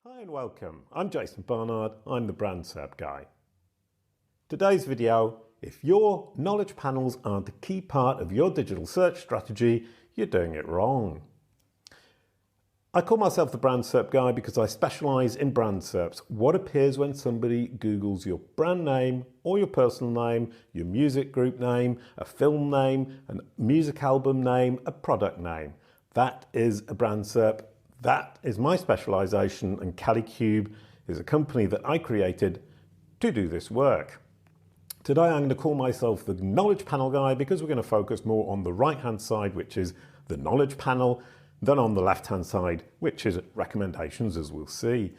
Hi and welcome. I'm Jason Barnard. I'm the Brand SERP guy. Today's video, if your knowledge panels aren't a key part of your digital search strategy, you're doing it wrong. I call myself the Brand SERP guy because I specialize in brand SERPs. What appears when somebody Googles your brand name or your personal name, your music group name, a film name, a music album name, a product name. That is a brand SERP. That is my specialization, and Kalicube is a company that I created to do this work. Today I'm going to call myself the knowledge panel guy because we're going to focus more on the right hand side, which is the knowledge panel, than on the left hand side, which is recommendations, as we'll see.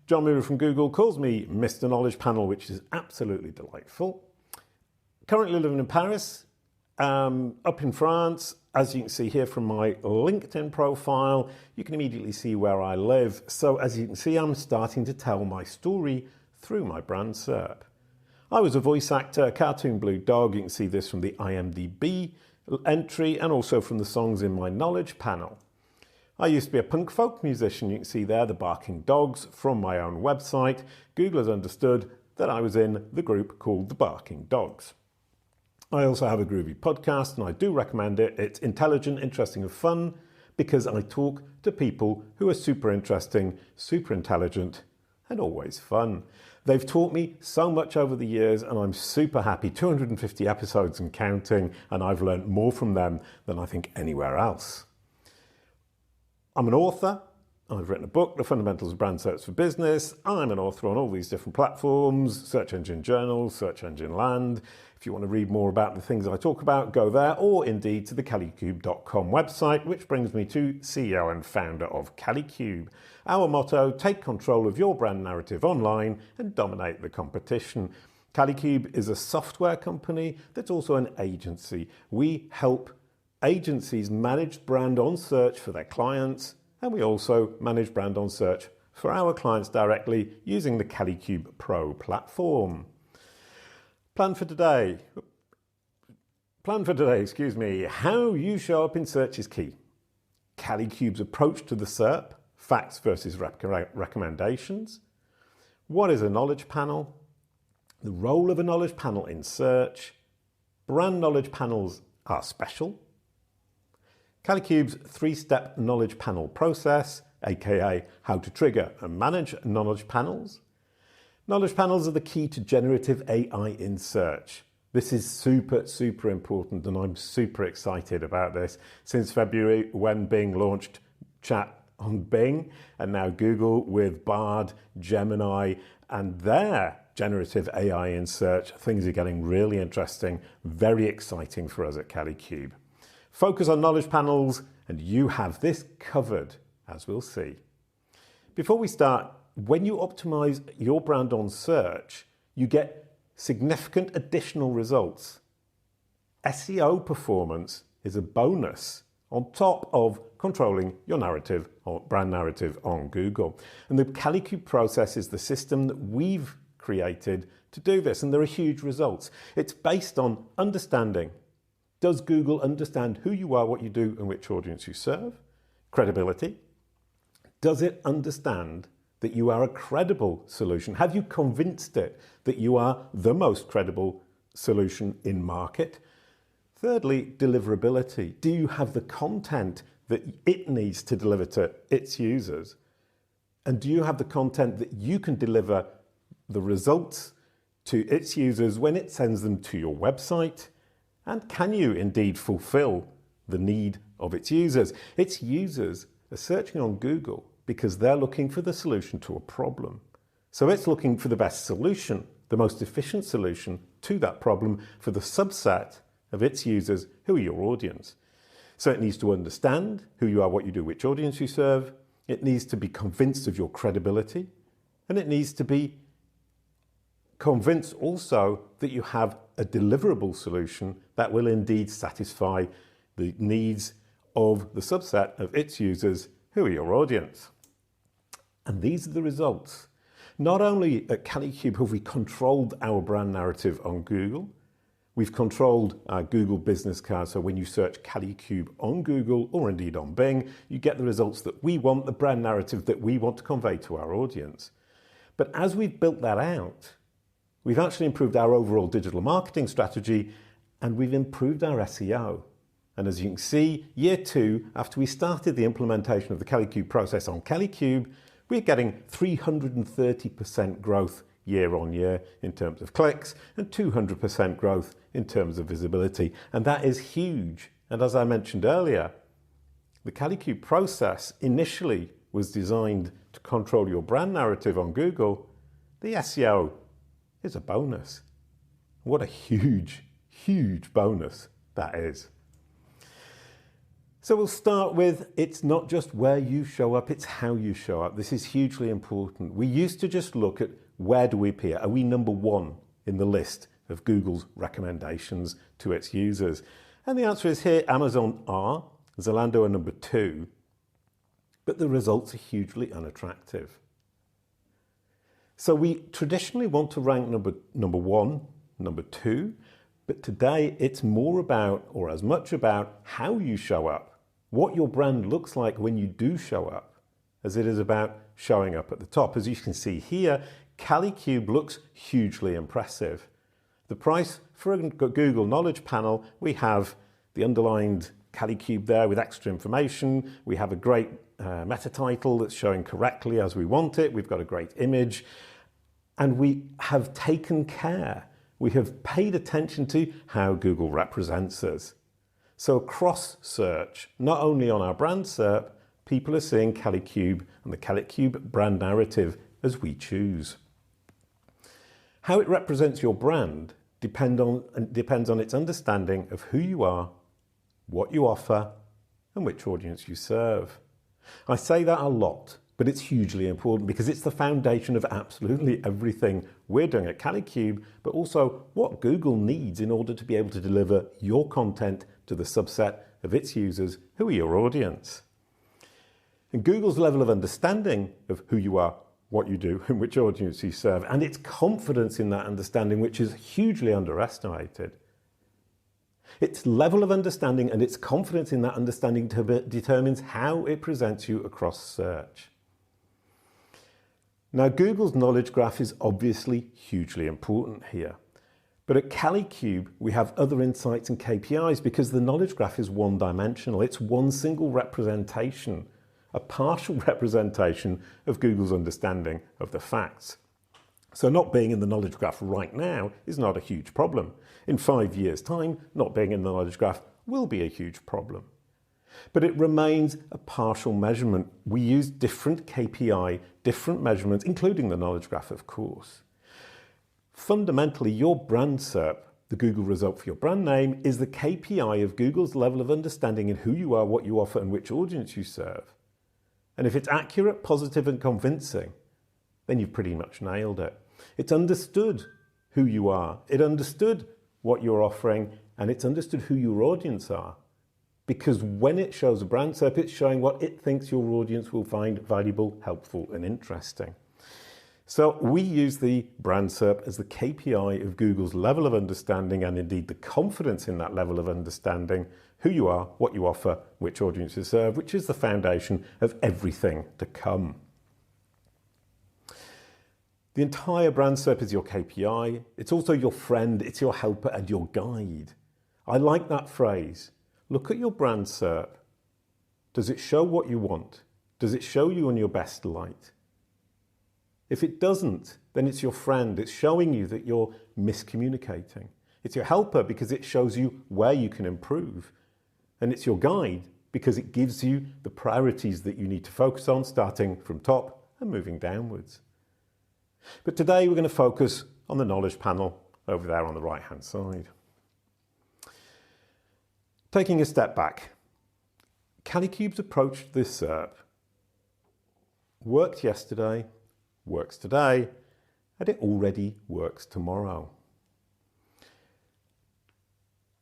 John Muir from Google calls me Mr. Knowledge Panel, which is absolutely delightful. Currently living in Paris, up in France. As you can see here from my LinkedIn profile, you can immediately see where I live. So as you can see, I'm starting to tell my story through my brand SERP. I was a voice actor, a cartoon blue dog. You can see this from the IMDb entry and also from the songs in my knowledge panel. I used to be a punk folk musician. You can see there the barking dogs from my own website. Google has understood that I was in the group called the Barking Dogs. I also have a groovy podcast and I do recommend it. It's intelligent, interesting and fun because I talk to people who are super interesting, super intelligent and always fun. They've taught me so much over the years and I'm super happy. 250 episodes and counting, and I've learned more from them than I think anywhere else. I'm an author. I've written a book, The Fundamentals of Brand Search for Business. I'm an author on all these different platforms, Search Engine Journal, Search Engine Land. If you want to read more about the things I talk about, go there, or indeed to the kalicube.com website, which brings me to CEO and founder of Kalicube. Our motto, take control of your brand narrative online and dominate the competition. Kalicube is a software company that's also an agency. We help agencies manage brand on search for their clients, and we also manage brand on search for our clients directly using the Kalicube Pro platform. Plan for today, how you show up in search is key. Kalicube's approach to the SERP, facts versus recommendations. What is a knowledge panel? The role of a knowledge panel in search. Brand knowledge panels are special. Kalicube's three-step knowledge panel process, aka how to trigger and manage knowledge panels. Knowledge panels are the key to generative AI in search. This is super important, and I'm super excited about this. Since February, when Bing launched chat on Bing, and now Google with Bard, Gemini, and their generative AI in search, things are getting really interesting, very exciting for us at Kalicube. Focus on knowledge panels and you have this covered, as we'll see. Before we start, when you optimize your brand on search, you get significant additional results. SEO performance is a bonus on top of controlling your narrative or brand narrative on Google. And the Kalicube process is the system that we've created to do this, and there are huge results. It's based on understanding. Does Google understand who you are, what you do, and which audience you serve? Credibility. Does it understand that you are a credible solution? Have you convinced it that you are the most credible solution in market? Thirdly, deliverability. Do you have the content that it needs to deliver to its users? And do you have the content that you can deliver the results to its users when it sends them to your website? And can you indeed fulfill the need of its users? Its users are searching on Google because they're looking for the solution to a problem. So it's looking for the best solution, the most efficient solution to that problem for the subset of its users who are your audience. So it needs to understand who you are, what you do, which audience you serve. It needs to be convinced of your credibility. And it needs to be convinced also that you have a deliverable solution that will indeed satisfy the needs of the subset of its users who are your audience. And these are the results. Not only at Kalicube have we controlled our brand narrative on Google, We've controlled our Google business card, so when you search Kalicube on Google or indeed on Bing, you get the results that we want, the brand narrative that we want to convey to our audience. But as we've built that out, we've actually improved our overall digital marketing strategy and we've improved our SEO. And as you can see, year 2, after we started the implementation of the Kalicube process on Kalicube, we're getting 330% growth year on year in terms of clicks and 200% growth in terms of visibility. And that is huge. And as I mentioned earlier, the Kalicube process initially was designed to control your brand narrative on Google. The SEO is a bonus. What a huge, huge bonus that is. So we'll start with, it's not just where you show up, it's how you show up. This is hugely important. We used to just look at where do we appear? Are we number 1 in the list of Google's recommendations to its users? And the answer is here, Amazon are, Zalando are number 2, but the results are hugely unattractive. So we traditionally want to rank number 1, number 2, but today it's more about, or as much about, how you show up, what your brand looks like when you do show up, as it is about showing up at the top. As you can see here, Kalicube looks hugely impressive. The price for a Google Knowledge Panel, we have the underlined Kalicube there with extra information. We have a great meta title that's showing correctly as we want it. We've got a great image. And we have taken care. We have paid attention to how Google represents us. So across search, not only on our brand SERP, people are seeing Kalicube and the Kalicube brand narrative as we choose. How it represents your brand depends on its understanding of who you are, what you offer, and which audience you serve. I say that a lot, but it's hugely important because it's the foundation of absolutely everything we're doing at Kalicube, but also what Google needs in order to be able to deliver your content to the subset of its users who are your audience. And Google's level of understanding of who you are, what you do, and which audience you serve, and its confidence in that understanding, which is hugely underestimated. Its level of understanding and its confidence in that understanding determines how it presents you across search. Now, Google's knowledge graph is obviously hugely important here. But at Kalicube, we have other insights and KPIs because the knowledge graph is one-dimensional. It's one single representation, a partial representation of Google's understanding of the facts. So not being in the knowledge graph right now is not a huge problem. In 5 years' time, not being in the knowledge graph will be a huge problem. But it remains a partial measurement. We use different KPI, different measurements, including the knowledge graph, of course. Fundamentally, your brand SERP, the Google result for your brand name, is the KPI of Google's level of understanding in who you are, what you offer, and which audience you serve. And if it's accurate, positive, and convincing, then you've pretty much nailed it. It's understood who you are, it understood what you're offering, and it's understood who your audience are. Because when it shows a brand SERP, it's showing what it thinks your audience will find valuable, helpful, and interesting. So we use the brand SERP as the KPI of Google's level of understanding and indeed the confidence in that level of understanding, who you are, what you offer, which audience you serve, which is the foundation of everything to come. The entire brand SERP is your KPI. It's also your friend, it's your helper and your guide. I like that phrase. Look at your brand SERP. Does it show what you want? Does it show you in your best light? If it doesn't, then it's your friend. It's showing you that you're miscommunicating. It's your helper because it shows you where you can improve. And it's your guide because it gives you the priorities that you need to focus on, starting from top and moving downwards. But today we're going to focus on the knowledge panel over there on the right-hand side. Taking a step back, Kalicube's approach to this SERP worked yesterday, works today, and it already works tomorrow.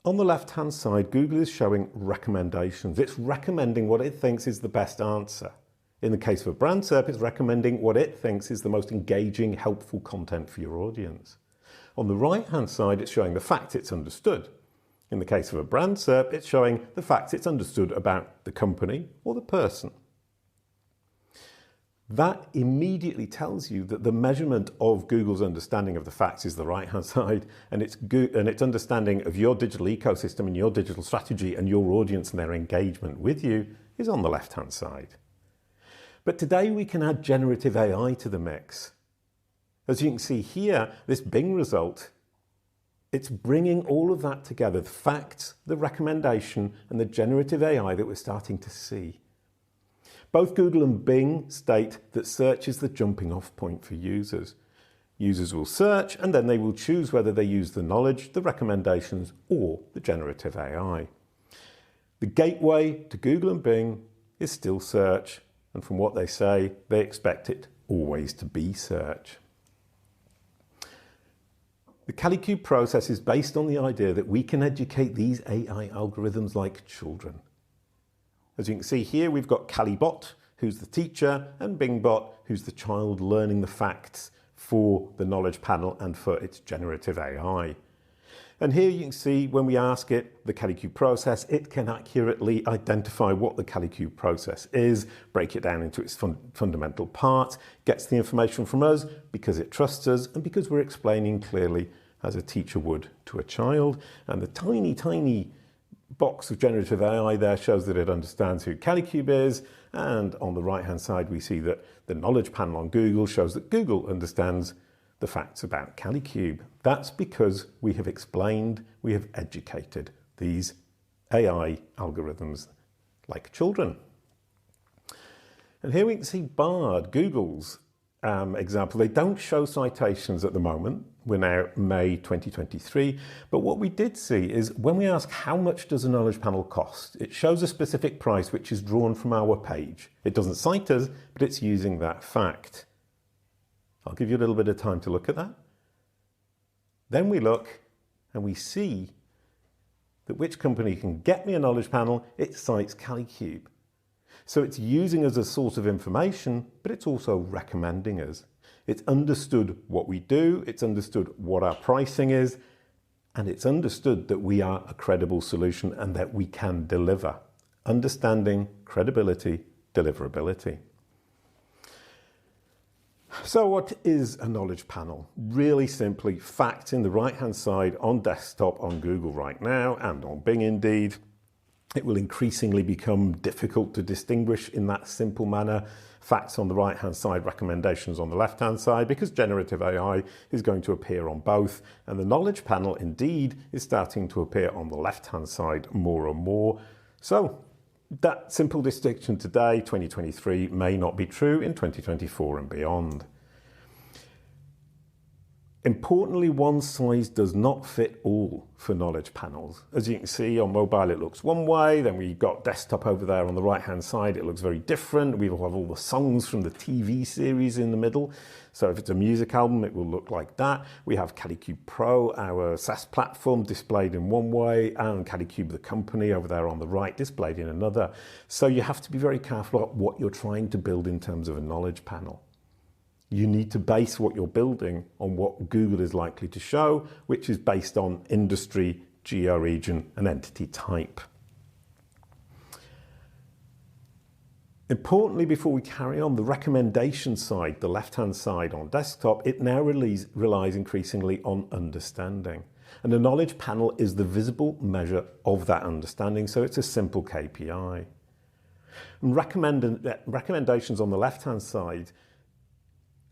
On the left-hand side, Google is showing recommendations. It's recommending what it thinks is the best answer. In the case of a brand SERP, it's recommending what it thinks is the most engaging, helpful content for your audience. On the right-hand side, it's showing the fact it's understood. In the case of a brand SERP, it's showing the facts it's understood about the company or the person. That immediately tells you that the measurement of Google's understanding of the facts is the right-hand side, and its understanding of your digital ecosystem and your digital strategy and your audience and their engagement with you is on the left-hand side. But today we can add generative AI to the mix. As you can see here, this Bing result, it's bringing all of that together, the facts, the recommendation, and the generative AI that we're starting to see. Both Google and Bing state that search is the jumping off point for users. Users will search and then they will choose whether they use the knowledge, the recommendations, or the generative AI. The gateway to Google and Bing is still search, and from what they say, they expect it always to be search. The Kalicube process is based on the idea that we can educate these AI algorithms like children. As you can see here, we've got Calibot, who's the teacher, and Bingbot, who's the child learning the facts for the knowledge panel and for its generative AI. And here you can see when we ask it the Kalicube process, it can accurately identify what the Kalicube process is, break it down into its fundamental parts, gets the information from us because it trusts us and because we're explaining clearly as a teacher would to a child. And the tiny box of generative AI there shows that it understands who Kalicube is, and on the right hand side we see that the knowledge panel on Google shows that Google understands the facts about Kalicube. That's because we have explained, we have educated these AI algorithms like children. And here we can see Barnard, Google's example. They don't show citations at the moment. We're now May 2023. But what we did see is when we ask how much does a knowledge panel cost, it shows a specific price which is drawn from our page. It doesn't cite us, but it's using that fact. I'll give you a little bit of time to look at that. Then we look and we see that which company can get me a knowledge panel, it cites Kalicube. So it's using us as a source of information, but it's also recommending us. It's understood what we do, it's understood what our pricing is, and it's understood that we are a credible solution and that we can deliver. Understanding, credibility, deliverability. So what is a knowledge panel? Really simply, facts in the right-hand side on desktop on Google right now and on Bing indeed. It will increasingly become difficult to distinguish in that simple manner. Facts on the right-hand side, recommendations on the left-hand side, because generative AI is going to appear on both. And the knowledge panel indeed is starting to appear on the left-hand side more and more. So that simple distinction today, 2023, may not be true in 2024 and beyond. Importantly, one size does not fit all for knowledge panels. As you can see on mobile, it looks one way. Then we've got desktop over there on the right-hand side. It looks very different. We will have all the songs from the TV series in the middle. So if it's a music album, it will look like that. We have Kalicube Pro, our SaaS platform, displayed in one way, and Kalicube, the company, over there on the right, displayed in another. So you have to be very careful about what you're trying to build in terms of a knowledge panel. You need to base what you're building on what Google is likely to show, which is based on industry, geo-region, and entity type. Importantly, before we carry on, the recommendation side, the left-hand side on desktop, it now relies increasingly on understanding. And the knowledge panel is the visible measure of that understanding, so it's a simple KPI. And recommendations on the left-hand side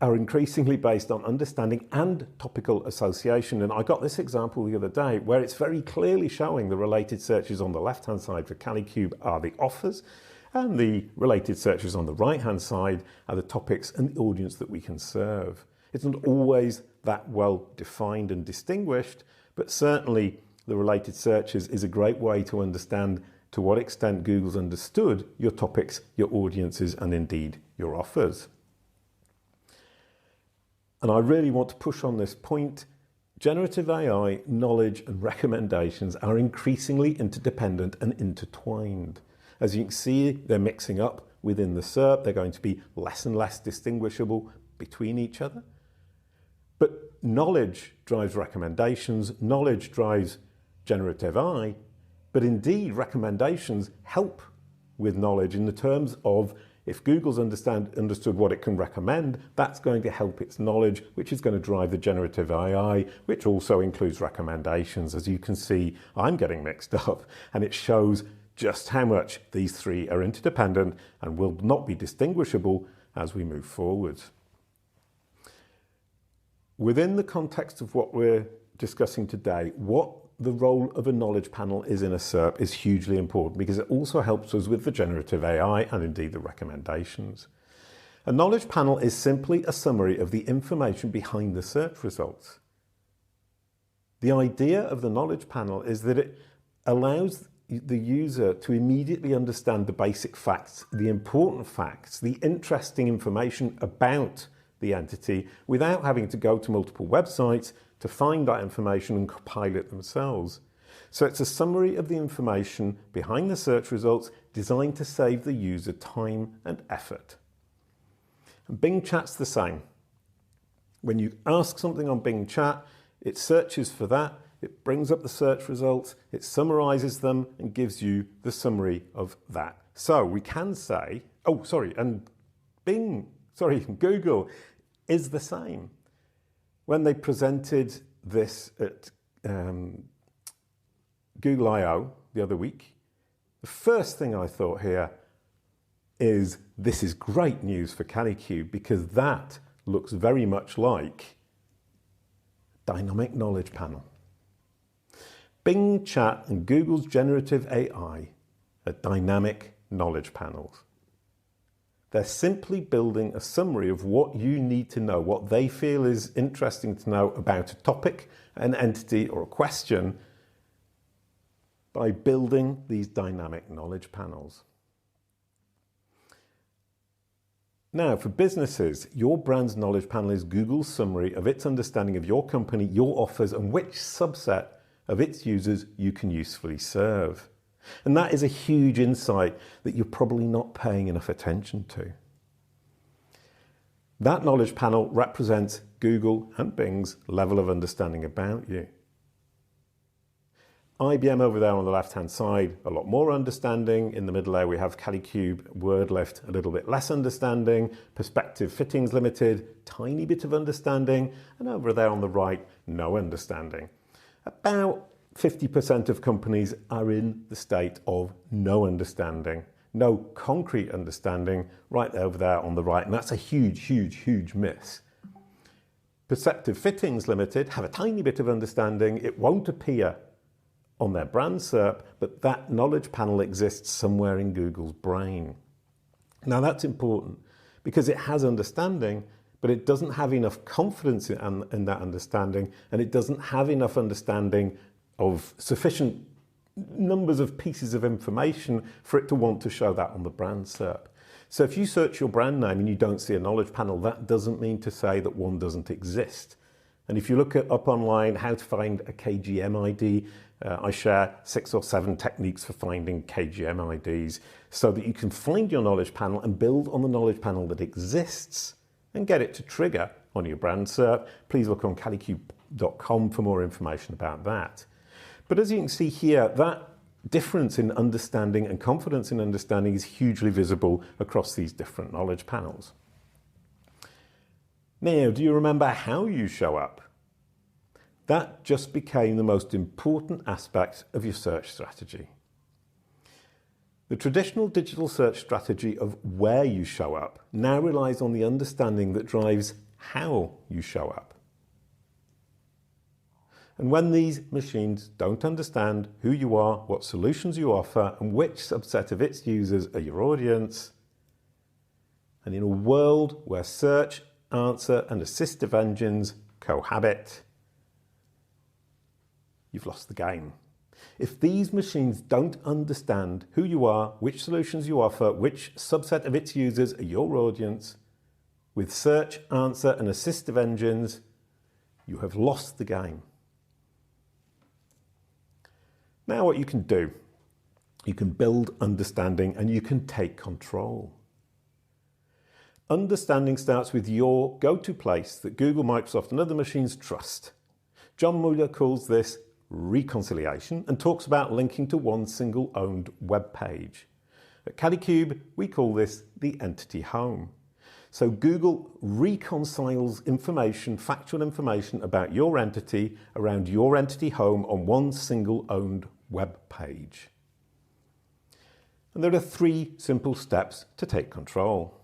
are increasingly based on understanding and topical association. And I got this example the other day where it's very clearly showing the related searches on the left-hand side for Kalicube are the offers, and the related searches on the right-hand side are the topics and the audience that we can serve. It's not always that well defined and distinguished, but certainly the related searches is a great way to understand to what extent Google's understood your topics, your audiences, and indeed your offers. And I really want to push on this point. Generative AI, knowledge and recommendations are increasingly interdependent and intertwined. As you can see, they're mixing up within the SERP. They're going to be less and less distinguishable between each other. But knowledge drives recommendations, knowledge drives generative AI, but indeed recommendations help with knowledge in the terms of if Google's understood what it can recommend, that's going to help its knowledge, which is going to drive the generative AI, which also includes recommendations. As you can see, I'm getting mixed up, and it shows just how much these three are interdependent and will not be distinguishable as we move forward. Within the context of what we're discussing today, what the role of a knowledge panel is in a SERP is hugely important because it also helps us with the generative AI and indeed the recommendations. A knowledge panel is simply a summary of the information behind the search results. The idea of the knowledge panel is that it allows the user to immediately understand the basic facts, the important facts, the interesting information about the entity without having to go to multiple websites to find that information and compile it themselves. So it's a summary of the information behind the search results designed to save the user time and effort. And Bing Chat's the same. When you ask something on Bing Chat, it searches for that, it brings up the search results, it summarizes them and gives you the summary of that. So we can say, Google is the same. When they presented this at Google I/O the other week, the first thing I thought here is this is great news for Kalicube because that looks very much like dynamic knowledge panel. Bing Chat and Google's generative AI are dynamic knowledge panels. They're simply building a summary of what you need to know, what they feel is interesting to know about a topic, an entity, or a question by building these dynamic knowledge panels. Now, for businesses, your brand's knowledge panel is Google's summary of its understanding of your company, your offers, and which subset of its users you can usefully serve. And that is a huge insight that you're probably not paying enough attention to. That knowledge panel represents Google and Bing's level of understanding about you. IBM over there on the left-hand side, a lot more understanding. In the middle there we have Kalicube, WordLift, a little bit less understanding. Perspective Fittings Limited, tiny bit of understanding. And over there on the right, no understanding. About 50% of companies are in the state of no understanding, no concrete understanding right over there on the right. And that's a huge, huge, huge miss. Perceptive Fittings Limited have a tiny bit of understanding. It won't appear on their brand SERP, but that knowledge panel exists somewhere in Google's brain. Now that's important because it has understanding, but it doesn't have enough confidence in that understanding, and it doesn't have enough understanding of sufficient numbers of pieces of information for it to want to show that on the brand SERP. So if you search your brand name and you don't see a knowledge panel, that doesn't mean to say that one doesn't exist. And if you look up online how to find a KGM ID, I share 6 or 7 techniques for finding KGM IDs so that you can find your knowledge panel and build on the knowledge panel that exists and get it to trigger on your brand SERP. Please look on kalicube.com for more information about that. But as you can see here, that difference in understanding and confidence in understanding is hugely visible across these different knowledge panels. Now, do you remember how you show up? That just became the most important aspect of your search strategy. The traditional digital search strategy of where you show up now relies on the understanding that drives how you show up. And when these machines don't understand who you are, what solutions you offer, and which subset of its users are your audience, and in a world where search, answer, and assistive engines cohabit, you've lost the game. If these machines don't understand who you are, which solutions you offer, which subset of its users are your audience, with search, answer, and assistive engines, you have lost the game. Now what you can do, you can build understanding and you can take control. Understanding starts with your go-to place that Google, Microsoft and other machines trust. John Mueller calls this reconciliation and talks about linking to one single owned web page. At Kalicube, we call this the entity home. So Google reconciles information, factual information about your entity around your entity home on one single owned web page. And there are 3 simple steps to take control.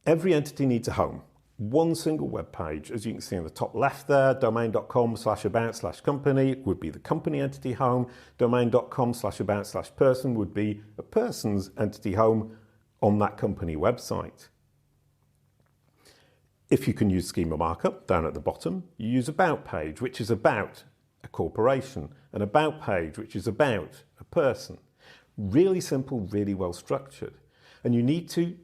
Every entity needs a home. One single web page, as you can see in the top left there, domain.com/about/company would be the company entity home. Domain.com/about/person would be a person's entity home on that company website. If you can use schema markup down at the bottom, you use about page, which is about a corporation, an about page, which is about a person. Really simple, really well structured. And you need to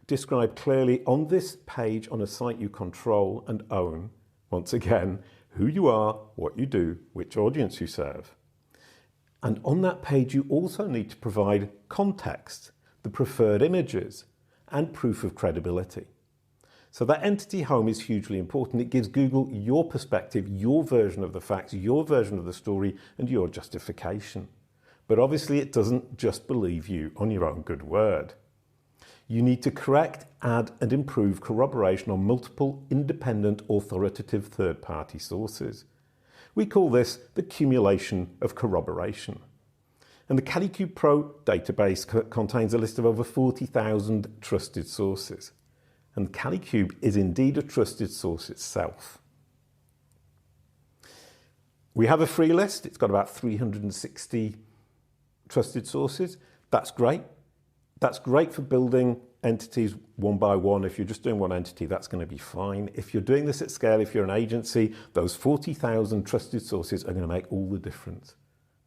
describe clearly on this page on a site you control and own, once again, who you are, what you do, which audience you serve. And on that page, you also need to provide context, the preferred images, and proof of credibility. So that entity home is hugely important. It gives Google your perspective, your version of the facts, your version of the story, and your justification. But obviously, it doesn't just believe you on your own good word. You need to correct, add, and improve corroboration on multiple independent authoritative third-party sources. We call this the accumulation of corroboration. And the Kalicube Pro database contains a list of over 40,000 trusted sources. And Kalicube is indeed a trusted source itself. We have a free list. It's got about 360 trusted sources. That's great. That's great for building entities one by one. If you're just doing one entity, that's going to be fine. If you're doing this at scale, if you're an agency, those 40,000 trusted sources are going to make all the difference.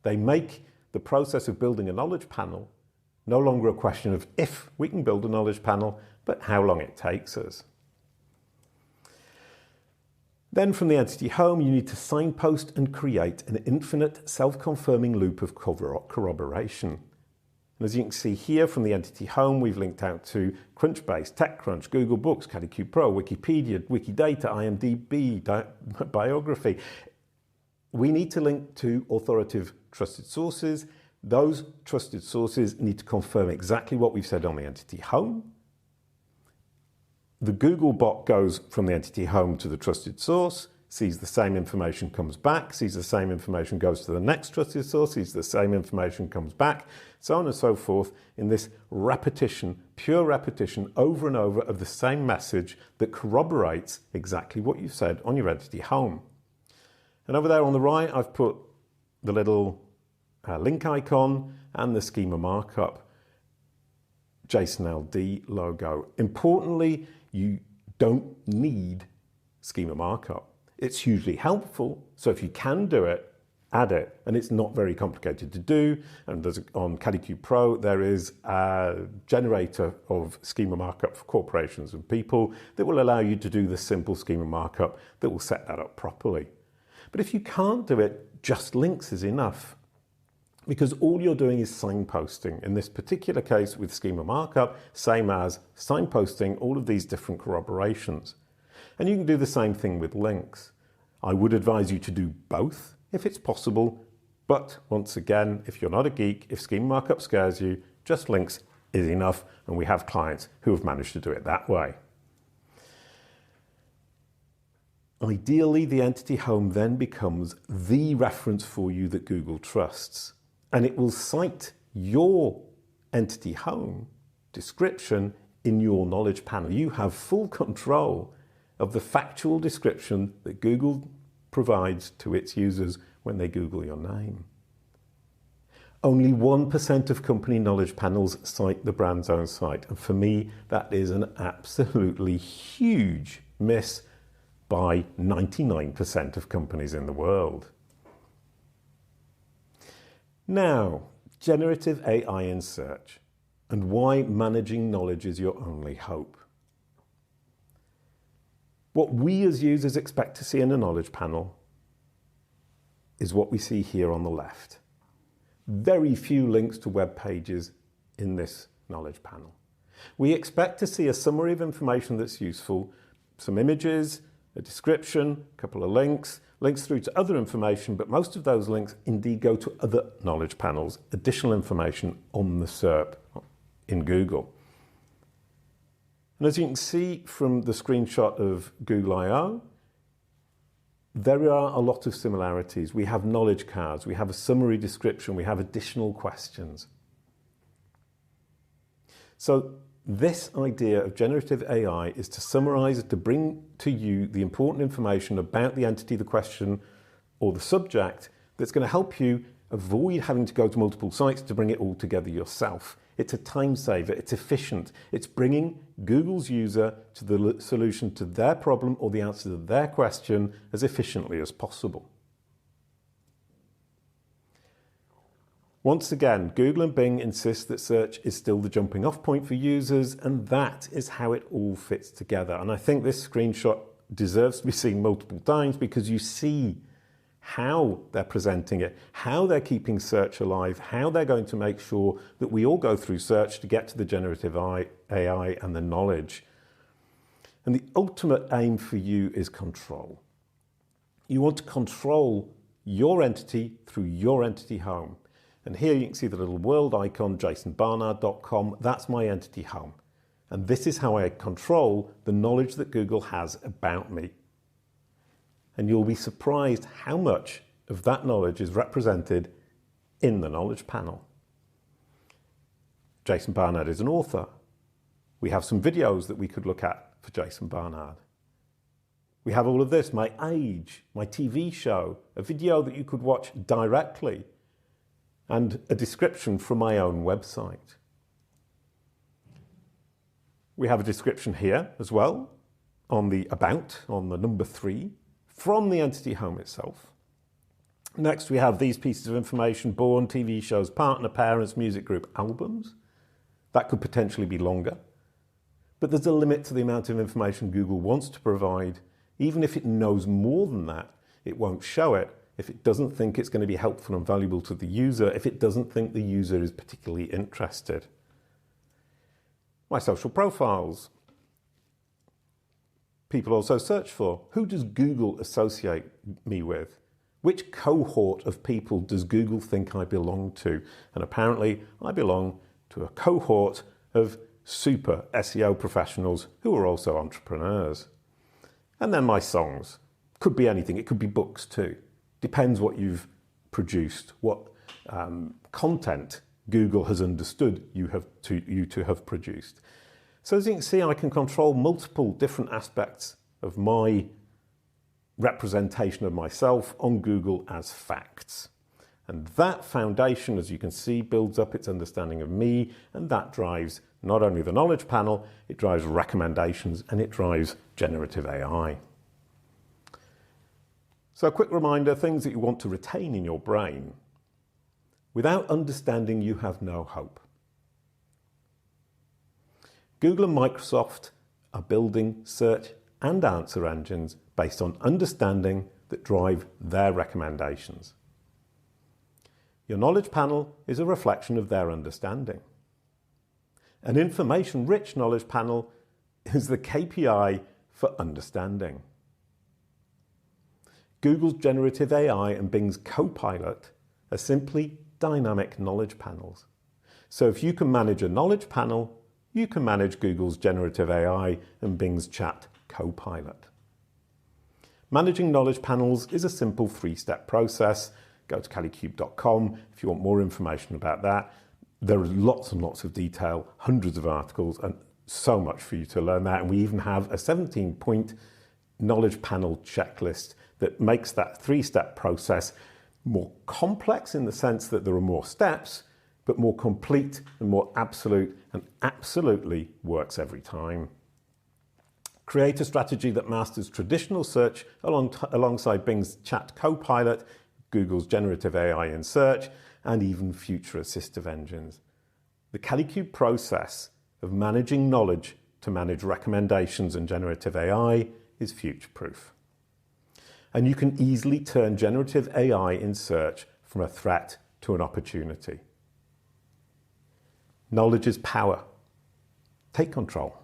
They make the process of building a knowledge panel no longer a question of if we can build a knowledge panel, but how long it takes us. Then from the entity home, you need to signpost and create an infinite self-confirming loop of corroboration. And as you can see here from the entity home, we've linked out to Crunchbase, TechCrunch, Google Books, Kalicube Pro, Wikipedia, Wikidata, IMDb, Biography. We need to link to authoritative trusted sources. Those trusted sources need to confirm exactly what we've said on the entity home. The Google bot goes from the entity home to the trusted source, sees the same information, comes back, sees the same information, goes to the next trusted source, sees the same information, comes back, so on and so forth, in this repetition, pure repetition over and over of the same message that corroborates exactly what you've said on your entity home. And over there on the right, I've put the little link icon and the schema markup JSON-LD logo. Importantly, you don't need schema markup. It's hugely helpful, so if you can do it, add it, and it's not very complicated to do. And on Kalicube Pro, there is a generator of schema markup for corporations and people that will allow you to do the simple schema markup that will set that up properly. But if you can't do it, just links is enough, because all you're doing is signposting. In this particular case with schema markup, same as signposting all of these different corroborations. And you can do the same thing with links. I would advise you to do both if it's possible, but once again, if you're not a geek, if schema markup scares you, just links is enough, and we have clients who have managed to do it that way. Ideally, the entity home then becomes the reference for you that Google trusts, and it will cite your entity home description in your knowledge panel. You have full control of the factual description that Google provides to its users when they Google your name. Only 1% of company knowledge panels cite the brand's own site, and for me, that is an absolutely huge miss by 99% of companies in the world. Now, generative AI in search, and why managing knowledge is your only hope. What we as users expect to see in a knowledge panel is what we see here on the left. Very few links to web pages in this knowledge panel. We expect to see a summary of information that's useful, some images, a description, a couple of links through to other information, but most of those links indeed go to other knowledge panels, additional information on the SERP in Google. And as you can see from the screenshot of Google I/O, there are a lot of similarities. We have knowledge cards, we have a summary description, we have additional questions. So this idea of generative AI is to summarize, to bring to you the important information about the entity, the question, or the subject that's going to help you avoid having to go to multiple sites to bring it all together yourself. It's a time saver, it's efficient, it's bringing Google's user to the solution to their problem or the answer to their question as efficiently as possible. Once again, Google and Bing insist that search is still the jumping off point for users, and that is how it all fits together. And I think this screenshot deserves to be seen multiple times because you see how they're presenting it, how they're keeping search alive, how they're going to make sure that we all go through search to get to the generative AI and the knowledge. And the ultimate aim for you is control. You want to control your entity through your entity home. And here you can see the little world icon, jasonbarnard.com. That's my entity home. And this is how I control the knowledge that Google has about me. And you'll be surprised how much of that knowledge is represented in the knowledge panel. Jason Barnard is an author. We have some videos that we could look at for Jason Barnard. We have all of this, my age, my TV show, a video that you could watch directly, and a description from my own website. We have a description here as well on the About, on the number 3, from the entity home itself. Next, we have these pieces of information: born, TV shows, partner, parents, music group, albums. That could potentially be longer. But there's a limit to the amount of information Google wants to provide. Even if it knows more than that, it won't show it if it doesn't think it's going to be helpful and valuable to the user, if it doesn't think the user is particularly interested. My social profiles. People also search for, who does Google associate me with? Which cohort of people does Google think I belong to? And apparently I belong to a cohort of super SEO professionals who are also entrepreneurs. And then my songs. Could be anything. It could be books too. Depends what you've produced, what content Google has understood you to have produced. So as you can see, I can control multiple different aspects of my representation of myself on Google as facts. And that foundation, as you can see, builds up its understanding of me, and that drives not only the knowledge panel, it drives recommendations, and it drives generative AI. So a quick reminder, things that you want to retain in your brain. Without understanding, you have no hope. Google and Microsoft are building search and answer engines based on understanding that drive their recommendations. Your knowledge panel is a reflection of their understanding. An information-rich knowledge panel is the KPI for understanding. Google's generative AI and Bing's Copilot are simply dynamic knowledge panels. So if you can manage a knowledge panel, you can manage Google's generative AI and Bing's chat Copilot. Managing knowledge panels is a simple 3-step process. Go to kalicube.com if you want more information about that. There are lots and lots of detail, hundreds of articles, and so much for you to learn that. And we even have a 17-point knowledge panel checklist that makes that 3-step process more complex in the sense that there are more steps, but more complete and more absolute, and absolutely works every time. Create a strategy that masters traditional search alongside Bing's chat Copilot, Google's generative AI in search, and even future assistive engines. The Kalicube process of managing knowledge to manage recommendations and generative AI is future-proof. And you can easily turn generative AI in search from a threat to an opportunity. Knowledge is power. Take control.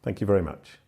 Thank you very much.